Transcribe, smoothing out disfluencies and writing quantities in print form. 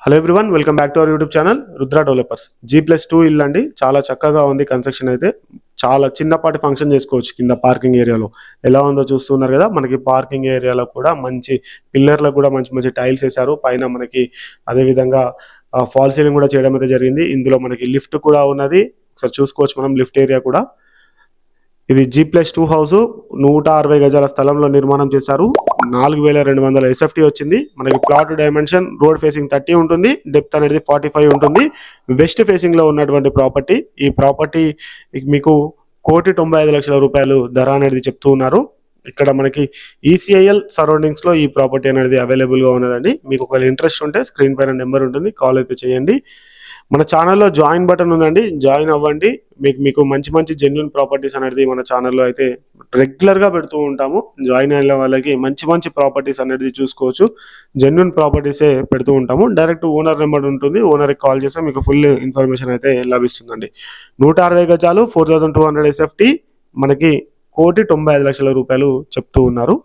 Hello everyone, welcome back to our YouTube channel Rudra developers. G+2 ఇల్లు అండి. చాలా చక్కగా ఉంది కన్స్ట్రక్షన్ అయితే. చాలా చిన్నపాటి ఫంక్షన్ చేసుకోవచ్చు. కింద పార్కింగ్ ఏరియాలో ఎలా ఉందో చూస్తున్నారు కదా. మనకి పార్కింగ్ ఏరియాలో కూడా మంచి పిల్లర్లకు కూడా మంచి మంచి టైల్స్ వేశారు. పైన మనకి అదేవిధంగా ఫాల్ సీలింగ్ కూడా చేయడం అయితే జరిగింది. ఇందులో మనకి లిఫ్ట్ కూడా ఉన్నది. ఒకసారి చూసుకోవచ్చు మనం లిఫ్ట్ ఏరియా కూడా. ఇది G+2 హౌస్ 160 గజాల స్థలంలో నిర్మాణం చేశారు. 4200 SFT వచ్చింది. మనకి ప్లాట్ డైమెన్షన్ రోడ్ ఫేసింగ్ 30 ఉంటుంది, డెప్త్ అనేది 45 ఉంటుంది. వెస్ట్ ఫేసింగ్ లో ఉన్నటువంటి ప్రాపర్టీ. ఈ ప్రాపర్టీ మీకు 1,95,00,000 రూపాయలు ధర అనేది చెప్తూ ఉన్నారు. ఇక్కడ మనకి ECIL సరౌండింగ్స్ లో ఈ ప్రాపర్టీ అనేది అవైలబుల్ గా ఉన్నదండి. మీకు ఒకవేళ ఇంట్రెస్ట్ ఉంటే స్క్రీన్ పైన నెంబర్ ఉంటుంది, కాల్ అయితే చేయండి. మన ఛానల్లో జాయిన్ బటన్ ఉందండి, జాయిన్ అవ్వండి. మీకు మంచి మంచి జెన్యూన్ ప్రాపర్టీస్ అనేది మన ఛానల్లో అయితే రెగ్యులర్గా పెడుతూ ఉంటాము. జాయిన్ అయిన వాళ్ళకి మంచి మంచి ప్రాపర్టీస్ అనేది చూసుకోవచ్చు. జెన్యూన్ ప్రాపర్టీసే పెడుతూ ఉంటాము. డైరెక్ట్ ఓనర్ నెంబర్ ఉంటుంది, ఓనర్కి కాల్ చేస్తే మీకు ఫుల్ ఇన్ఫర్మేషన్ అయితే లభిస్తుందండి. 160 గజాలు 4200 SFT మనకి 1,95,00,000 రూపాయలు చెప్తూ ఉన్నారు.